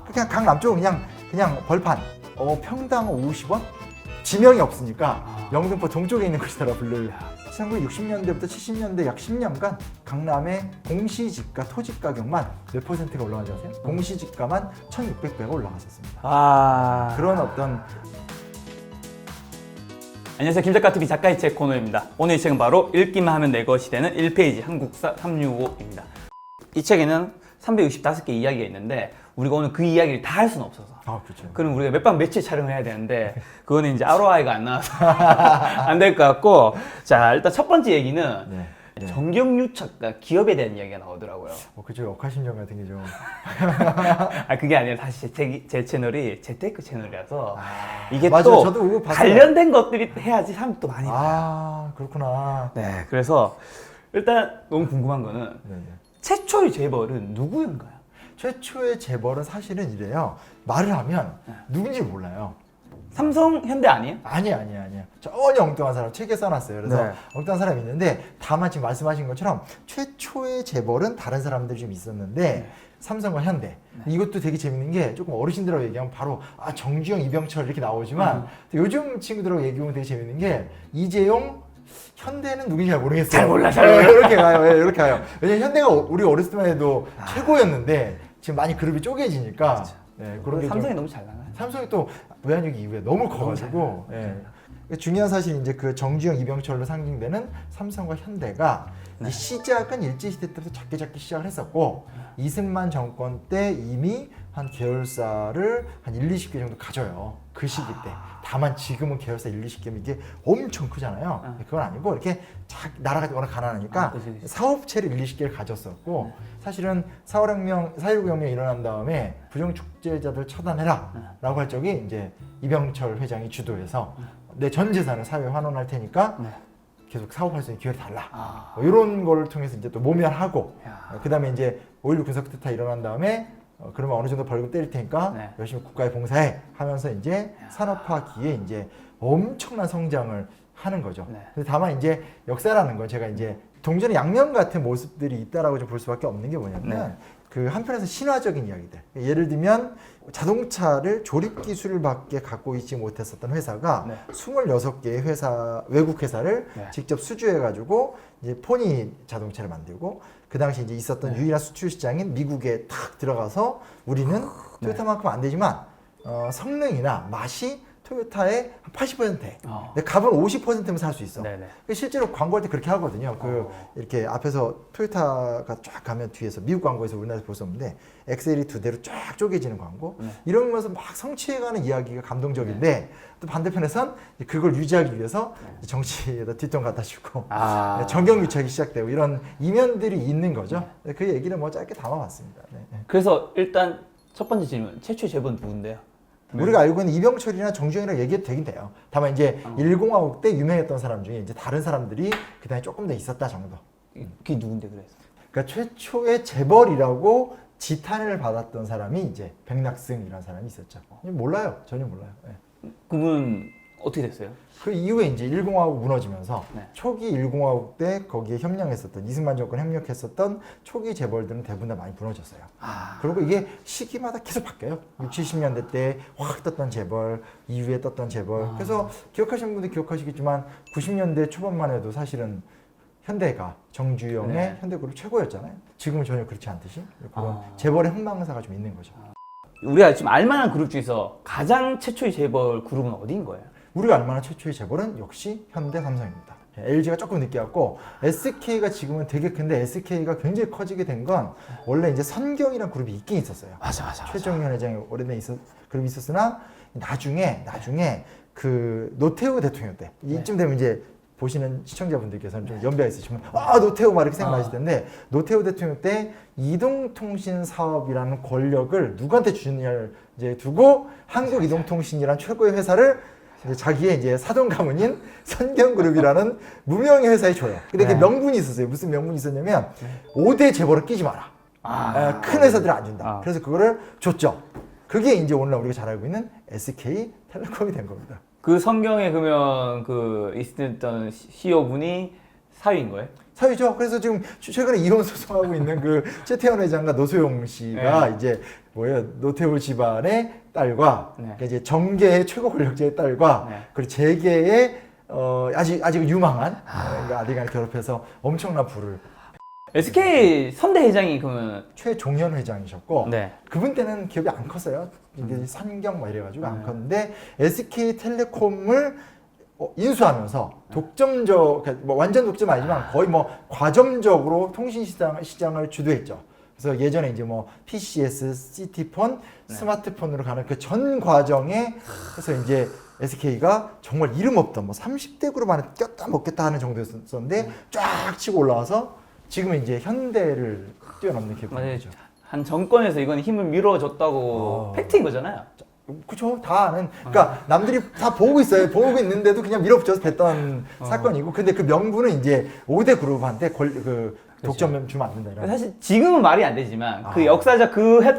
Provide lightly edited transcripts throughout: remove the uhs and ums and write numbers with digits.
그냥 강남 쪽은 그냥 벌판. 평당 50원? 지명이 없으니까 영등포 동쪽에 있는 곳이더라 불러요. 1960년대부터 70년대 약 10년간 강남의 공시지가 토지 가격만 몇 퍼센트가 올라간지 아세요? 공시지가만 1,600배가 올라갔었습니다. 그런 어떤 안녕하세요. 김작가TV 작가의 책 코너입니다. 오늘 이 책은 바로 읽기만 하면 내 것이 되는 1페이지 한국사 365입니다. 이 책에는 365개 이야기가 있는데 우리가 오늘 그 이야기를 다 할 수는 없어서 그렇죠. 그럼 우리가 몇 박 며칠 촬영을 해야 되는데 그거는 이제 ROI가 안 나와서 안 될 것 같고, 자 일단 첫 번째 얘기는 네. 정경유착과 기업에 대한 이야기가 나오더라고요. 그죠. 억하심정 같은 게 좀. 그게 아니라 사실 제 채널이 재테크 채널이라서 이게 맞아요. 또 저도 그거 봤어요. 관련된 것들이 해야지 사람이 또 많이 봐요. 그렇구나. 네, 그래서 일단 너무 궁금한 거는 최초의 재벌은 누구인가요? 최초의 재벌은 사실은 이래요. 말을 하면 누군지 몰라요. 삼성, 현대 아니에요? 아니야. 전혀 엉뚱한 사람 책에 써놨어요. 그래서 네. 엉뚱한 사람이 있는데 다만 지금 말씀하신 것처럼 최초의 재벌은 다른 사람들이 좀 있었는데 삼성과 현대. 이것도 되게 재밌는 게 조금 어르신들하고 얘기하면 바로 정주영, 이병철 이렇게 나오지만 요즘 친구들하고 얘기하면 되게 재밌는 게 이재용, 현대는 누군지 잘 모르겠어요. 잘 몰라. 이렇게 가요. 왜냐면 현대가 우리 어렸을 때만 해도 최고였는데 지금 많이 그룹이 쪼개지니까. 그렇죠. 네, 그런 게 삼성이 좀, 너무 잘 나가요. 삼성이 또 외환위기 이후에 너무 커가지고. 중요한 사실이 이제 그 정주영, 이병철로 상징되는 삼성과 현대가 이제 시작은 일제시대 때부터 작게 시작을 했었고 이승만 정권 때 이미 한 계열사를 한 1, 20개 정도 가져요. 그 시기 때. 다만 지금은 계열사 1, 20개면 이게 엄청 크잖아요. 그건 아니고 이렇게 나라가 워낙 가난하니까 그치. 사업체를 1, 20개를 가졌었고 사실은 4.19 혁명이 일어난 다음에 부정축제자들 처단해라 라고 할 적에 이제 이병철 회장이 주도해서 내 전 재산을 사회에 환원할 테니까 계속 사업할 수 있는 기회를 달라. 이런 걸 통해서 이제 또 모면하고 그 다음에 이제 5.16 군사쿠데타 일어난 다음에 그러면 어느 정도 벌금 때릴 테니까 열심히 국가에 봉사해 하면서 이제 산업화기에 이제 엄청난 성장을 하는 거죠. 근데 다만 이제 역사라는 건 제가 이제 동전의 양면 같은 모습들이 있다라고 좀 볼 수밖에 없는 게 뭐냐면 그 한편에서 신화적인 이야기들. 예를 들면 자동차를 조립 기술밖에 갖고 있지 못했었던 회사가 26개의 외국 회사를 직접 수주해 가지고 이제 포니 자동차를 만들고 그 당시 이제 있었던 유일한 수출 시장인 미국에 탁 들어가서 우리는 토요타만큼 안 되지만 성능이나 맛이 토요타의 한 80%에 근데 값은 50%면 살 수 있어. 실제로 광고할 때 그렇게 하거든요. 이렇게 앞에서 토요타가 쫙 가면 뒤에서 미국 광고에서 우리나라에서 볼 수 없는데 엑셀이 두 대로 쫙 쪼개지는 광고 이러면서 막 성취해가는 이야기가 감동적인데 또 반대편에선 그걸 유지하기 위해서 정치에다 뒷돈 갖다 주고 정경유착이 시작되고 이런 이면들이 있는 거죠. 그 얘기를 뭐 짧게 담아봤습니다. 그래서 일단 첫 번째 질문, 최초의 재벌은 누군데요? 우리가 알고 있는 이병철이나 정주영이라고 얘기해도 되긴 돼요. 다만 이제 10화국 때 유명했던 사람 중에 이제 다른 사람들이 그 다음에 조금 더 있었다 정도. 그게 누군데 그래서? 그러니까 최초의 재벌이라고 지탄을 받았던 사람이 이제 백낙승이라는 사람이 있었죠. 몰라요. 전혀 몰라요. 그분 어떻게 됐어요? 그 이후에 이제 1공화국 무너지면서 초기 1공화국 때 거기에 협력했었던 이승만 정권 협력했었던 초기 재벌들은 대부분 다 많이 무너졌어요. 그리고 이게 시기마다 계속 바뀌어요. 60, 70년대 때 확 떴던 재벌, 이후에 떴던 재벌. 그래서 기억하시는 분들 기억하시겠지만 90년대 초반만 해도 사실은 현대가 정주영의 현대그룹 최고였잖아요. 지금은 전혀 그렇지 않듯이 그런 재벌의 흥망사가 좀 있는 거죠. 우리가 지금 알만한 그룹 중에서 가장 최초의 재벌 그룹은 어디인 거예요? 우리가 알만한 최초의 재벌은 역시 현대, 삼성입니다. LG가 조금 늦게 왔고 SK가 지금은 되게 큰데 SK가 굉장히 커지게 된 건 원래 이제 선경이라는 그룹이 있긴 있었어요. 맞아. 최정현 회장이 오래된 그룹이 있었으나 나중에 그 노태우 대통령 때 이쯤 되면 이제 보시는 시청자분들께서는 좀 연배가 있으시면 노태우 막 이렇게 생각나실 텐데 노태우 대통령 때 이동통신 사업이라는 권력을 누구한테 주느냐를 이제 두고 한국이동통신이라는 최고의 회사를 이제 자기의 이제 사돈 가문인 선경그룹이라는 무명의 회사에 줘요. 근데 그 명분이 있었어요. 무슨 명분이 있었냐면 5대 재벌을 끼지 마라. 큰 회사들은 안 준다. 그래서 그거를 줬죠. 그게 이제 오늘날 우리가 잘 알고 있는 SK텔레콤이 된 겁니다. 그 성경에 그러면 그 있었던 CEO분이 사위인 거예요? 사위죠. 그래서 지금 최근에 이혼 소송하고 있는 그 최태원 회장과 노소영 씨가 이제 뭐예요? 노태우 집안의 딸과 네. 그러니까 이제 정계의 최고 권력자의 딸과 네. 그리고 재계의 아직 유망한 그러니까 아들간을 결합해서 엄청난 부를 SK 선대 회장이 그러면 최종현 회장이셨고 네. 그분 때는 기업이 안 컸어요. 이게 산경 뭐 이래가지고 안 네. 컸는데 SK텔레콤을 인수하면서 독점적, 그러니까 뭐 완전 독점 아니지만 거의 뭐 과점적으로 통신 시장을 주도했죠. 그래서 예전에 이제 뭐 PCS, CT폰, 네. 스마트폰으로 가는 그 전 과정에 그래서 이제 SK가 정말 이름 없던 뭐 30대 그룹 안에 꼈다 먹겠다 하는 정도였었는데 쫙 치고 올라와서 지금은 이제 현대를 뛰어넘는 기업인 맞아요. 거죠. 한 정권에서 이건 힘을 밀어줬다고 팩트인 거잖아요. 그죠, 다 아는. 그러니까 남들이 다 보고 있어요. 보고 있는데도 그냥 밀어붙여서 됐던 사건이고, 근데 그 명분은 이제 5대 그룹한테 독점 주면 안 된다. 이런. 사실 지금은 말이 안 되지만 그 아. 역사적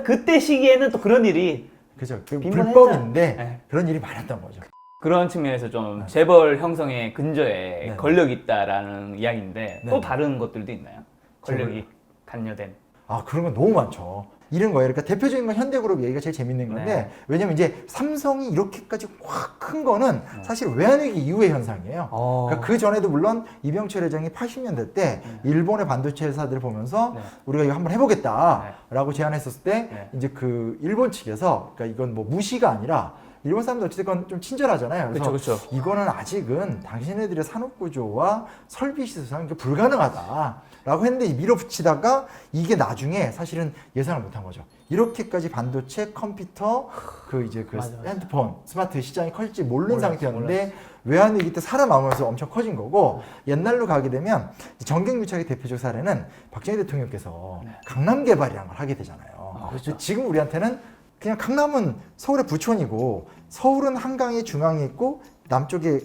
그때 시기에는 또 그런 일이 그죠. 그 빈번했죠. 불법인데 네. 그런 일이 많았던 거죠. 그런 측면에서 좀 재벌 형성의 근저에 네. 권력이 있다라는 이야기인데 네. 또 다른 것들도 있나요? 권력이 재벌? 간여된. 아, 그런 건 너무 많죠. 이런 거예요. 그러니까 대표적인 건 현대그룹 얘기가 제일 재밌는 건데, 네. 왜냐면 이제 삼성이 이렇게까지 확 큰 거는 사실 외환위기 이후의 현상이에요. 그러니까 그 전에도 물론 이병철 회장이 80년대 때 일본의 반도체 회사들을 보면서 네. 우리가 이거 한번 해보겠다라고 제안했었을 때 네. 이제 그 일본 측에서 그러니까 이건 뭐 무시가 아니라 일본 사람들 어쨌든 좀 친절하잖아요. 그래서 그쵸. 이거는 아직은 당신네들의 산업 구조와 설비 시설상 불가능하다라고 했는데 밀어붙이다가 이게 나중에 사실은 예상을 못한 거죠. 이렇게까지 반도체, 컴퓨터, 맞아. 핸드폰, 스마트 시장이 커질지 모르는 몰랐어, 상태였는데 외환위기 때 살아남으면서 엄청 커진 거고 옛날로 가게 되면 정경유착의 대표적 사례는 박정희 대통령께서 네. 강남 개발이라는 걸 하게 되잖아요. 그렇죠. 지금 우리한테는 그냥 강남은 서울의 부촌이고 서울은 한강이 중앙에 있고 남쪽에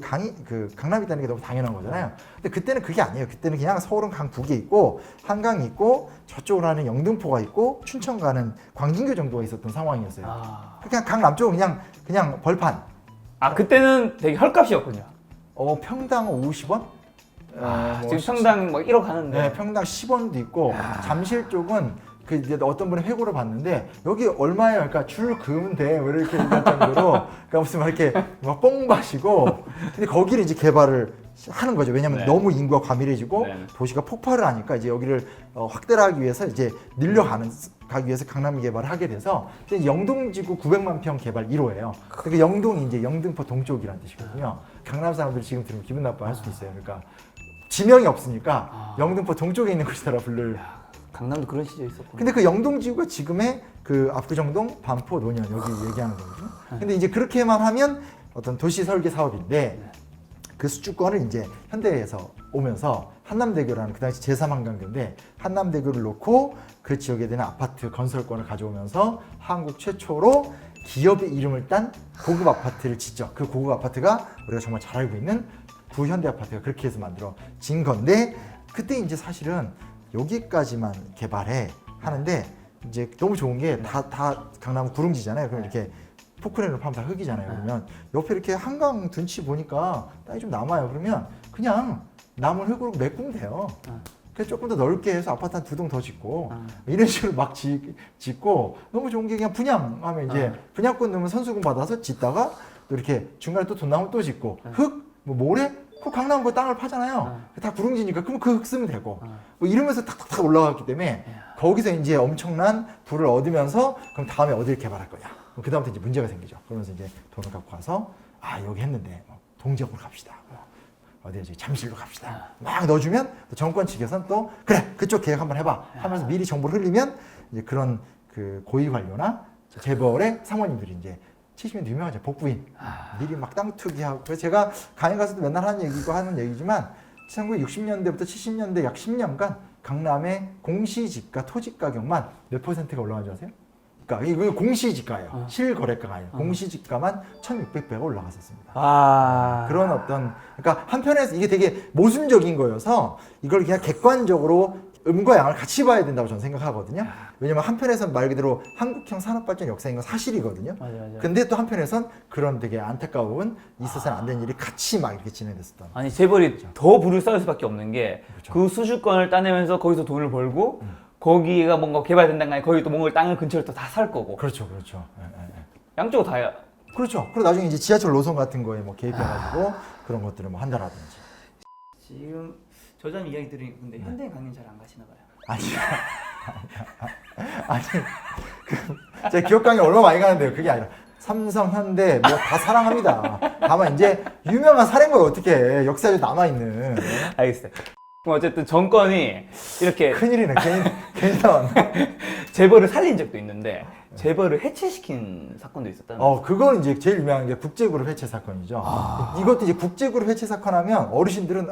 강남이 있다는 게 너무 당연한 거잖아요. 근데 그때는 그게 아니에요. 그때는 그냥 서울은 강 북에 있고 한강이 있고 저쪽으로 하는 영등포가 있고 춘천 가는 광진교 정도가 있었던 상황이었어요. 그냥 강 남쪽은 그냥 벌판. 그때는 되게 헐값이었군요. 평당 50원? 지금 평당 뭐 1억 하는데. 네, 평당 10원도 있고 잠실 쪽은 그 이제 어떤 분이 회고를 봤는데 여기 얼마예요? 그러니까 줄 그으면 돼. 왜 이렇게 얘기할 정도로 그러니까 무슨 막 이렇게 막 뽕 마시고 근데 거기를 이제 개발을 하는 거죠. 왜냐면 네. 너무 인구가 과밀해지고 네. 도시가 폭발을 하니까 이제 여기를 확대를 하기 위해서 이제 가기 위해서 강남 개발을 하게 돼서 이제 영동지구 900만 평 개발 1호예요. 그러니까 영동이 이제 영등포 동쪽이라는 뜻이거든요. 강남 사람들 지금 들으면 기분 나빠할 수도 있어요. 그러니까 지명이 없으니까 영등포 동쪽에 있는 곳이더라 불를. 강남도 그런 시절이 있었구나. 근데 그 영동지구가 지금의 그 압구정동, 반포, 논현 여기 얘기하는 거거든요. 근데 이제 그렇게만 하면 어떤 도시 설계 사업인데 그 수주권을 이제 현대에서 오면서 한남대교라는 그 당시 제3한강교인데 한남대교를 놓고 그 지역에 대한 아파트 건설권을 가져오면서 한국 최초로 기업의 이름을 딴 고급 아파트를 짓죠. 그 고급 아파트가 우리가 정말 잘 알고 있는 구현대 아파트가 그렇게 해서 만들어진 건데 그때 이제 사실은 여기까지만 개발해 하는데 이제 너무 좋은 게 다 강남 구릉지잖아요. 그럼 이렇게 포크레인으로 파면 다 흙이잖아요. 그러면 옆에 이렇게 한강 둔치 보니까 땅이 좀 남아요. 그러면 그냥 남은 흙으로 메꾸면 돼요. 그래서 조금 더 넓게 해서 아파트 한 2동 더 짓고 이런 식으로 막 짓고 너무 좋은 게 그냥 분양하면 이제 분양권 넣으면 선수금 받아서 짓다가 또 이렇게 중간에 또 돈 나오면 또 짓고 흙, 뭐 모래 그 강남 그 땅을 파잖아요. 다 구릉지니까 그럼 그 흙 쓰면 되고 뭐 이러면서 탁탁탁 올라갔기 때문에 거기서 이제 엄청난 부를 얻으면서 그럼 다음에 어디를 개발할 거냐. 그 다음부터 이제 문제가 생기죠. 그러면서 이제 돈을 갖고 와서 여기 했는데 뭐 동작으로 갑시다. 어디에 잠실로 갑시다. 막 넣어주면 또 정권 측에서는 또 그래 그쪽 계획 한번 해봐 하면서 미리 정보를 흘리면 이제 그런 그 고위 관료나 재벌의 사모님들이 이제 70년대 유명하죠. 복부인. 미리 막 땅 투기하고. 그래서 제가 강의 가서도 맨날 하는 얘기지만 1960년대부터 70년대 약 10년간 강남의 공시지가 토지 가격만 몇 %가 올라간 줄 아세요? 그러니까 이거 공시지가예요. 실거래가가 아니에요. 공시지가만 1,600배가 올라갔었습니다. 그런 어떤 그러니까 한편에서 이게 되게 모순적인 거여서 이걸 그냥 객관적으로 음과 양을 같이 봐야 된다고 저는 생각하거든요. 왜냐면 한편에서는 말 그대로 한국형 산업발전 역사인 건 사실이거든요. 맞아. 근데 또 한편에선 그런 되게 안타까운 있어서는 안 되는 일이 같이 막 이렇게 진행됐었던. 아니 재벌이 더 부를 쌓을 수밖에 없는 게 그 그렇죠. 수주권을 따내면서 거기서 돈을 벌고 거기가 뭔가 개발된다는 게 거기 또 뭔가 땅을 근처를 또 다 살 거고. 그렇죠, 그렇죠. 예, 예, 예. 양쪽으로 다야. 그렇죠. 그리고 나중에 이제 지하철 노선 같은 거에 뭐 개입해가지고 그런 것들을 뭐 한다라든지. 지금 저자님 이야기 들으니까 근데 현대 강연 잘 안 가시나 봐요. 아니, 아니, 제 기업 강의 얼마 많이 가는데요. 그게 아니라 삼성, 현대 뭐 다 사랑합니다. 다만 이제 유명한 사례인 걸 어떻게 해. 역사에 남아 있는. 알겠어요. 그럼 어쨌든 정권이 이렇게 큰일이네. 괜히 나왔네. 재벌을 살린 적도 있는데 재벌을 해체시킨 사건도 있었다는 거죠. 그건 이제 제일 유명한 게 국제그룹 해체 사건이죠. 이것도 이제 국제그룹 해체 사건 하면 어르신들은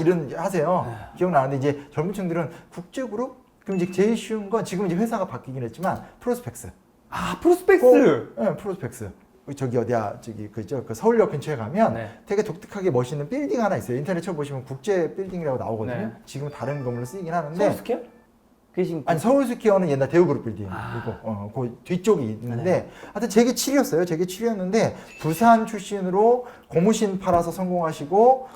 이런 하세요. 기억나는데 이제 젊은 층들은 국제그룹? 그럼 이제 제일 쉬운 건 지금 이제 회사가 바뀌긴 했지만 프로스펙스. 프로스펙스. 네, 프로스펙스. 저기 어디야, 그 서울역 근처에 가면 네. 되게 독특하게 멋있는 빌딩 하나 있어요. 인터넷 쳐보시면 국제 빌딩이라고 나오거든요. 네. 지금 다른 건물로 쓰이긴 하는데. 서울스퀘어? 그게 지금 아니, 서울스퀘어는 옛날 대우그룹 빌딩이고, 그 뒤쪽이 있는데, 하여튼 제게 7위였어요. 제게 7위였는데, 부산 출신으로 고무신 팔아서 성공하시고,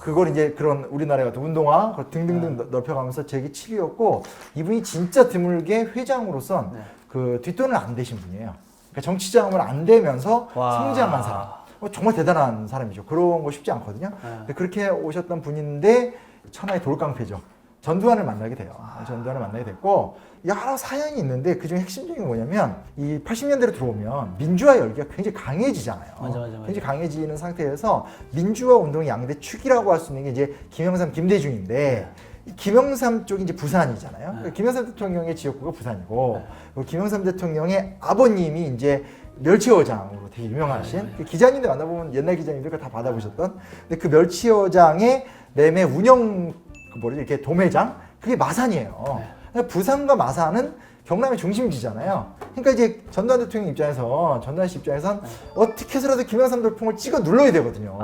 그걸 이제 그런 우리나라 같은 운동화 등등등 넓혀가면서 제게 7위였고, 이분이 진짜 드물게 회장으로선 그 뒷돈을 안 대신 분이에요. 그러니까 정치자금을 안 대면서 성장한 사람. 정말 대단한 사람이죠. 그런 거 쉽지 않거든요. 근데 그렇게 오셨던 분인데 천하의 돌깡패죠. 전두환을 만나게 돼요. 전두환을 만나게 됐고 여러 사연이 있는데 그중에 핵심적인 게 뭐냐면 이 80년대로 들어오면 민주화 열기가 굉장히 강해지잖아요. 맞아. 굉장히 강해지는 상태에서 민주화 운동의 양대 축이라고 할 수 있는 게 이제 김영삼, 김대중인데 김영삼 쪽이 이제 부산이잖아요. 그러니까 김영삼 대통령의 지역구가 부산이고 그리고 김영삼 대통령의 아버님이 이제 멸치어장으로 되게 유명하신 그 기자님들 만나보면 옛날 기자님들 다 받아보셨던 근데 그 멸치어장의 매매 운영 이렇게 도매장 그게 마산이에요. 그러니까 부산과 마산은 경남의 중심지잖아요. 그러니까 이제 전두환 대통령 입장에서 전두환 씨 입장에선 어떻게 해서라도 김영삼 돌풍을 찍어 눌러야 되거든요.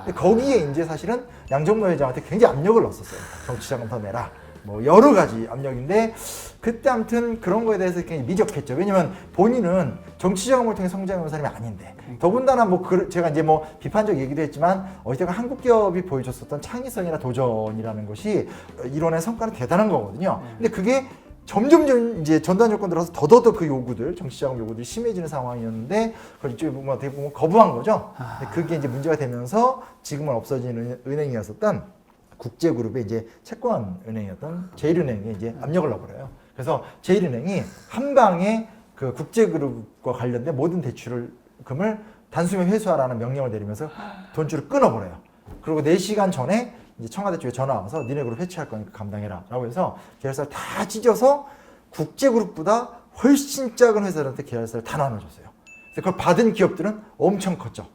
근데 거기에 이제 사실은 양정모 회장한테 굉장히 압력을 넣었었어요. 정치자금 더 내라. 뭐 여러 가지 압력인데 그때 아무튼 그런 거에 대해서 굉장히 미적했죠. 왜냐면 본인은 정치자금을 통해 성장한 사람이 아닌데 더군다나 제가 이제 비판적 얘기도 했지만 어쨌든 한국 기업이 보여줬었던 창의성이나 도전이라는 것이 이론의 성과는 대단한 거거든요. 근데 그게 점점 이제 전두환 정권 들어서 더더더 그 요구들, 정치자금 요구들이 심해지는 상황이었는데 그걸 이쪽에 보면 어떻게 보면 거부한 거죠. 근데 그게 이제 문제가 되면서 지금은 없어진 은행이었었던 국제그룹의 이제 채권은행이었던 제일은행에 이제 압력을 넣어버려요. 그래서 제일은행이 한 방에 그 국제그룹과 관련된 모든 대출금을 단숨에 회수하라는 명령을 내리면서 돈줄을 끊어버려요. 그리고 4시간 전에 이제 청와대 쪽에 전화 와서 니네 그룹 해체할 거니까 감당해라 라고 해서 계열사를 다 찢어서 국제그룹보다 훨씬 작은 회사들한테 계열사를 다 나눠줬어요. 그래서 그걸 받은 기업들은 엄청 컸죠.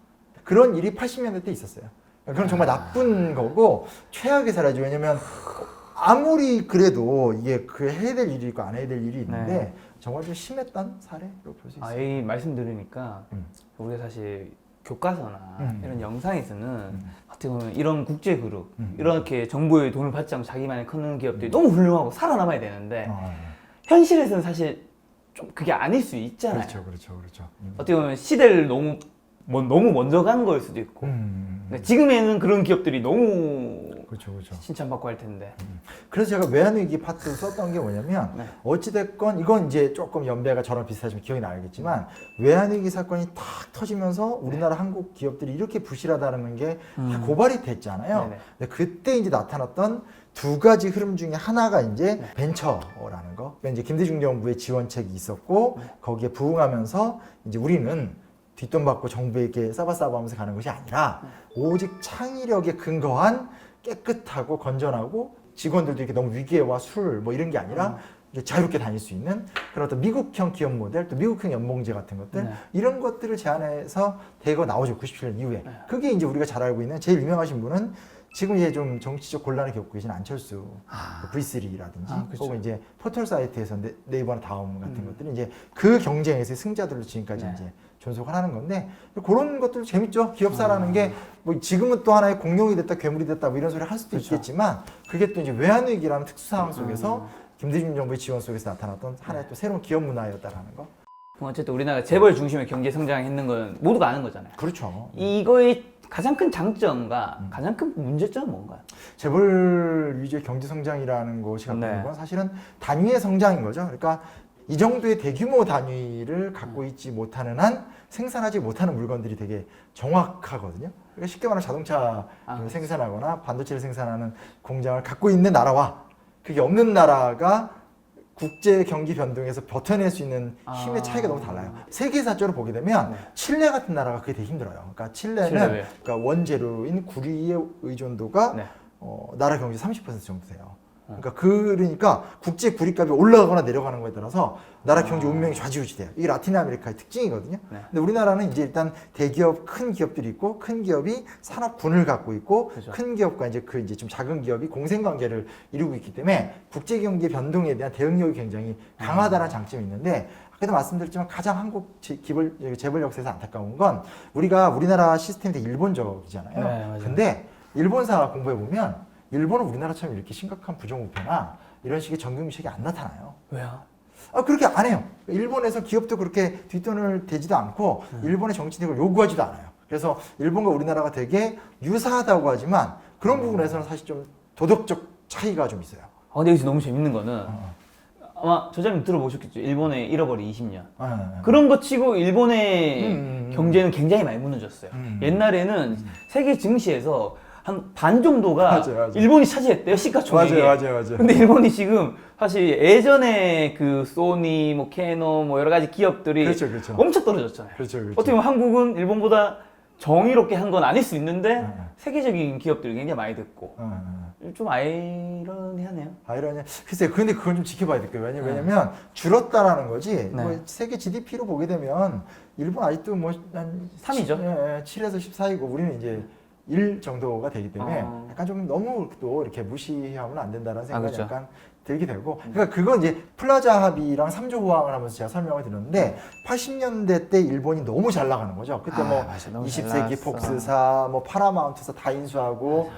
그런 일이 80년대 때 있었어요. 그건 정말 나쁜 거고 최악의 사례죠. 왜냐면 아무리 그래도 이게 그 해야 될 일이 있고 안 해야 될 일이 있는데 정말 좀 심했던 사례로 볼 수 있어요. 이 말씀 들으니까 우리가 사실 교과서나 이런 영상에서는 어떻게 보면 이런 국제그룹 이렇게 정부의 돈을 받지 않고 자기만의 크는 기업들이 너무 훌륭하고 살아남아야 되는데 현실에서는 사실 좀 그게 아닐 수 있잖아요. 그렇죠. 어떻게 보면 시대를 너무 먼저 간 거일 수도 있고 그러니까 지금에는 그런 기업들이 너무 그렇죠. 칭찬받고 할 텐데 그래서 제가 외환위기 파트를 썼던 게 뭐냐면 어찌됐건 이건 이제 조금 연배가 저랑 비슷하시면 기억이 나겠지만 외환위기 사건이 탁 터지면서 우리나라 한국 기업들이 이렇게 부실하다는 게 다 고발이 됐잖아요. 근데 그때 이제 나타났던 두 가지 흐름 중에 하나가 이제 벤처라는 거. 그러니까 이제 김대중 정부의 지원책이 있었고 거기에 부응하면서 이제 우리는 뒷돈 받고 정부에게 싸바싸바하면서 가는 것이 아니라 오직 창의력에 근거한 깨끗하고 건전하고 직원들도 이렇게 너무 위계와 술 뭐 이런 게 아니라 자유롭게 다닐 수 있는 그런 어떤 미국형 기업 모델 또 미국형 연봉제 같은 것들 이런 것들을 제안해서 대거 나오죠. 97년 이후에. 그게 이제 우리가 잘 알고 있는 제일 유명하신 분은 지금 이제 좀 정치적 곤란을 겪고 계신 안철수 V3라든지 혹은 이제 포털 사이트에서 네이버나 다음 같은 것들이 이제 그 경쟁에서 승자들로 지금까지 이제 존속을 하는 건데 그런 것들 재밌죠. 기업사라는 게 뭐 지금은 또 하나의 공룡이 됐다 괴물이 됐다 뭐 이런 소리 할 수도 있겠지만 그게 또 이제 외환위기라는 특수 상황 속에서 김대중 정부의 지원 속에서 나타났던 하나의 또 새로운 기업 문화였다라는 거. 어쨌든 우리나라 재벌 중심의 경제 성장했는 건 모두가 아는 거잖아요. 그렇죠. 이거의 가장 큰 장점과 가장 큰 문제점은 뭔가요? 재벌 위주의 경제 성장이라는 것이 갖고 있는 네. 건 사실은 단위의 성장인 거죠. 그러니까 이 정도의 대규모 단위를 갖고 있지 못하는 한 생산하지 못하는 물건들이 되게 정확하거든요. 그러니까 쉽게 말하면 자동차를 생산하거나 반도체를 생산하는 공장을 갖고 있는 나라와 그게 없는 나라가 국제 경기 변동에서 버텨낼 수 있는 힘의 차이가 너무 달라요. 세계사적으로 보게 되면 칠레 같은 나라가 그게 되게 힘들어요. 그러니까 칠레는 칠레 그러니까 원재료인 구리의 의존도가 네. 나라 경제 30% 정도 돼요. 그러니까 국제 구리값이 올라가거나 내려가는 거에 따라서 나라 경제 운명이 좌지우지돼요. 이게 라틴 아메리카의 특징이거든요. 네. 근데 우리나라는 이제 일단 대기업, 큰 기업들이 있고 큰 기업이 산업군을 갖고 있고 그죠. 큰 기업과 이제 좀 작은 기업이 공생관계를 이루고 있기 때문에 국제 경기 변동에 대한 대응력이 굉장히 강하다는 장점이 있는데 아까도 말씀드렸지만 가장 한국 재벌 역사에서 안타까운 건 우리나라 시스템이 되게 일본적이잖아요. 네, 맞아요. 근데 일본사 공부해 보면 일본은 우리나라처럼 이렇게 심각한 부정부패나 이런 식의 정경유착이 안 나타나요. 왜요? 그렇게 안 해요. 일본에서 기업도 그렇게 뒷돈을 대지도 않고 일본의 정치 대우를 요구하지도 않아요. 그래서 일본과 우리나라가 되게 유사하다고 하지만 그런 부분에서는 사실 좀 도덕적 차이가 좀 있어요. 근데 여기서 너무 재밌는 거는 아마 저자님 들어보셨겠죠. 일본의 잃어버린 20년. 그런 거 치고 일본의 경제는 굉장히 많이 무너졌어요. 옛날에는 세계 증시에서 한 반 정도가 맞아요. 일본이 차지했대요. 시가총액이. 맞아요. 근데 일본이 지금 사실 예전에 그 소니, 뭐 캐논, 뭐 여러 가지 기업들이 그렇죠. 엄청 떨어졌잖아요. 그렇죠. 어떻게 보면 한국은 일본보다 정의롭게 한 건 아닐 수 있는데 세계적인 기업들이 굉장히 많이 됐고 좀 아이러니하네요. 아이러니. 글쎄요. 근데 그건 좀 지켜봐야 될 거예요. 왜냐면 줄었다라는 거지. 뭐 세계 GDP로 보게 되면 일본 아직도 뭐 한 3위죠. 7에서 14위고 우리는 이제 1 정도가 되기 때문에 약간 좀 너무 또 이렇게 무시하면 안 된다는 생각이 그렇죠. 약간 들게 되고 그러니까 그건 이제 플라자 합의랑 3조 호황을 하면서 제가 설명을 드렸는데 80년대 때 일본이 너무 잘 나가는 거죠. 그때 뭐 맞아, 너무 잘 20세기 나갔어. 폭스사, 뭐 파라마운트사 다 인수하고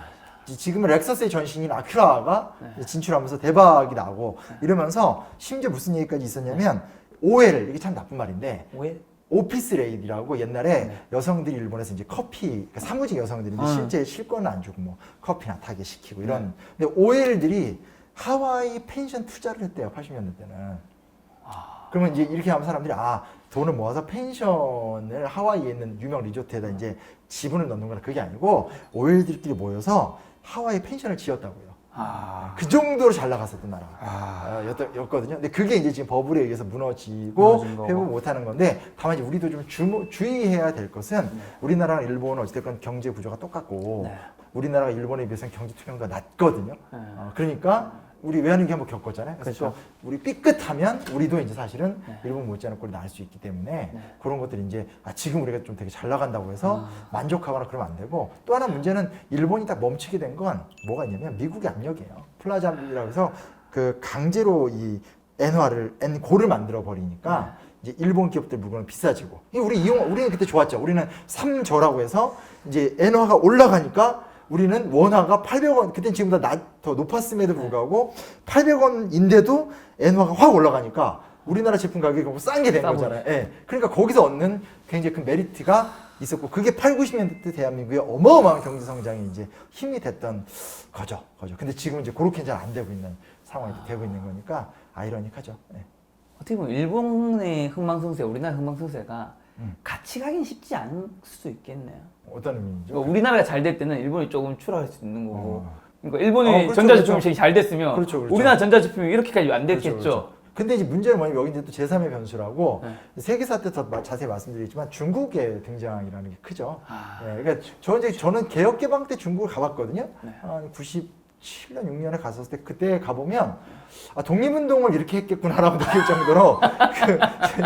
지금은 렉서스의 전신인 아큐라가 진출하면서 대박이 나고 이러면서 심지어 무슨 얘기까지 있었냐면 OL 이게 참 나쁜 말인데 왜? 오피스 레이디라고 옛날에 여성들이 일본에서 이제 커피 그러니까 사무직 여성들인데 실제 실권은 안 주고 뭐 커피나 타게 시키고 이런 근데 OL들이 하와이 펜션 투자를 했대요 80년대 때는 그러면 이제 이렇게 하면 사람들이 돈을 모아서 펜션을 하와이에 있는 유명 리조트에다 이제 지분을 넣는구나 그게 아니고 OL들끼리 모여서 하와이 펜션을 지었다고요. 그 정도로 잘 나갔었던 나라였거든요. 근데 그게 이제 지금 버블에 의해서 무너지고 회복 못하는 건데 다만 이제 우리도 좀 주의해야 될 것은 우리나라랑 일본은 어찌됐건 경제 구조가 똑같고 우리나라가 일본에 비해서는 경제 투명도가 낮거든요. 그러니까 우리 외환위기 한번 겪었잖아요. 그래서 그렇죠. 우리 삐끗하면 우리도 이제 사실은 일본 못지않은 꼴이 날 수 있기 때문에 그런 것들이 이제 지금 우리가 좀 되게 잘 나간다고 해서 만족하거나 그러면 안 되고 또 하나 문제는 일본이 딱 멈추게 된 건 뭐가 있냐면 미국의 압력이에요. 플라자합의라고 해서 그 강제로 이 엔고를 만들어 버리니까 이제 일본 기업들 물건은 비싸지고 우리는 그때 좋았죠. 우리는 3조라고 해서 이제 엔화가 올라가니까 우리는 원화가 800원, 그땐 지금보다 더 높았음에도 불구하고 800원인데도 엔화가 확 올라가니까 우리나라 제품 가격이 싼 게 된 거잖아요. 예. 그러니까 거기서 얻는 굉장히 큰 메리트가 있었고 그게 8, 90년대 때 대한민국의 어마어마한 경제 성장이 이제 힘이 됐던 거죠. 근데 지금 이제 그렇게 잘 안 되고 있는 상황이 되고 있는 거니까 아이러니하죠. 예. 어떻게 보면 일본의 흥망성쇠, 우리나라 흥망성쇠가 같이 가긴 쉽지 않을 수도 있겠네요. 어떤 의미죠? 그러니까 우리나라가 잘 될 때는 일본이 조금 추락할 수 있는 거고. 그러니까 일본의 그렇죠, 전자제품이 그렇죠. 잘 됐으면 그렇죠. 우리나라 전자제품이 이렇게까지 안 됐겠죠. 그렇죠. 근데 이제 문제는 뭐냐면 여기 이제 또 제3의 변수라고 세계사 때 더 자세히 말씀드리지만 중국의 등장이라는 게 크죠. 그러니까 저는 개혁개방 때 중국을 가봤거든요. 한 97년, 6년에 갔었을 때 그때 가보면 독립운동을 이렇게 했겠구나라고 느낄 정도로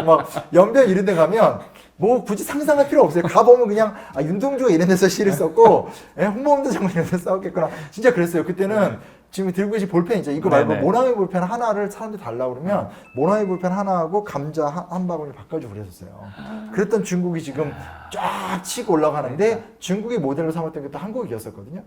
막 연변 이런 데 가면 뭐 굳이 상상할 필요 없어요. 가보면 그냥 윤동주가 이런 데서 시를 썼고 홍범도 장군 이런 데서 싸웠겠구나. 진짜 그랬어요. 그때는 지금 들고 계신 볼펜 있죠. 이거 말고 네네. 모나미 볼펜 하나를 사람들이 달라고 그러면 모나미 볼펜 하나하고 감자 한 바구니 바꿔주고 그랬었어요. 그랬던 중국이 지금 쫙 치고 올라가는데 중국이 모델로 삼았던 게 또 한국이었었거든요.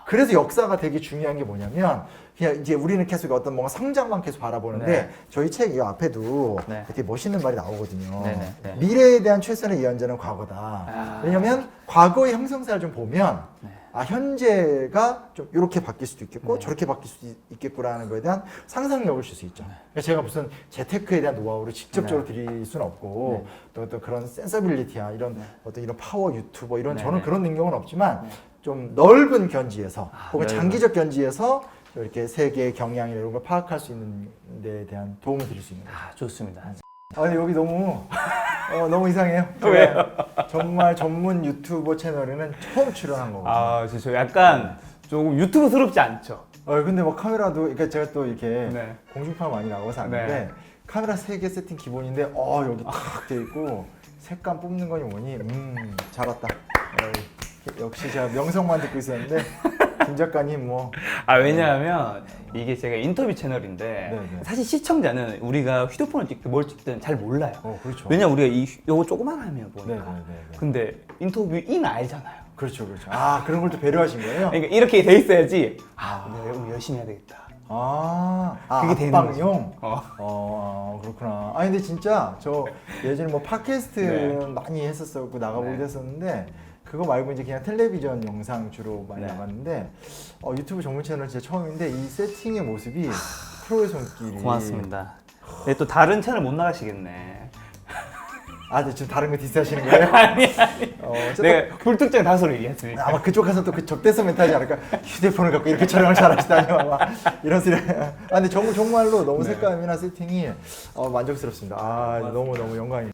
그래서 역사가 되게 중요한 게 뭐냐면 그냥 이제 우리는 계속 어떤 뭔가 성장만 계속 바라보는데 네. 저희 책 이 앞에도 네. 되게 멋있는 말이 나오거든요. 네네, 네. 미래에 대한 최선의 예언자는 과거다. 아. 왜냐면 과거의 형성사를 좀 보면 네. 아 현재가 좀 이렇게 바뀔 수도 있겠고 네. 저렇게 바뀔 수도 있겠구라는 거에 대한 상상력을 줄 수 있죠. 그러니까 제가 무슨 재테크에 대한 노하우를 직접적으로 드릴 수는 없고 또 그런 센서빌리티야 이런 어떤 이런 파워 유튜버 이런 네. 저는 네. 그런 능력은 없지만 혹은 넓은 견지에서 혹은 넓은. 장기적 견지에서 이렇게 세계의 경향이나 이런 걸 파악할 수 있는 데에 대한 도움을 드릴 수 있는 거죠. 아, 좋습니다. 아 근데 여기 너무 너무 이상해요. 왜요? 정말 전문 유튜버 채널에는 처음 출연한 거거든요. 아, 저 약간 조금 유튜브스럽지 않죠? 근데 뭐 카메라도 그러니까 제가 또 이렇게 네. 공중파 많이 나가서 아는데 네. 카메라 3개 세팅 기본인데 여기 탁 돼 있고 색감 뽑는 거니 뭐니 잘 왔다. 역시 제가 명성만 듣고 있었는데 김 작가님 뭐 아, 왜냐하면 이게 제가 인터뷰 채널인데 네. 사실 시청자는 우리가 휴대폰을 찍든 뭘 찍든 잘 몰라요. 그렇죠. 왜냐면 우리가 요거 조그만 화면 보니까. 네. 근데 인터뷰인 알잖아요. 그렇죠. 아 그런 걸 또 배려하신 거예요? 그러니까 이렇게 돼 있어야지. 우리 열심히 해야 되겠다. 그게 되는 압박용? 거죠. 그렇구나. 아니 근데 진짜 저 예전에 뭐 팟캐스트 네. 많이 했었고 나가보기도 네. 했었는데 그거 말고 이제 그냥 텔레비전 영상 주로 많이 네. 나갔는데 유튜브 전문 채널 진짜 처음인데 이 세팅의 모습이 프로의 손길이 고맙습니다. 근데 또 다른 채널 못 나가시겠네. 네, 지금 다른 거 디스하시는 거예요? 아니. 어쨌든 내가 불특정 다수를 얘기했으니까. 아마 그쪽 가서 또 그 적대성 멘트 하지 않을까? 휴대폰을 갖고 이렇게 촬영을 잘하시다니 아마 이런 소리. 근데 정말로 너무 네. 색감이나 세팅이 만족스럽습니다. 너무 영광입니다.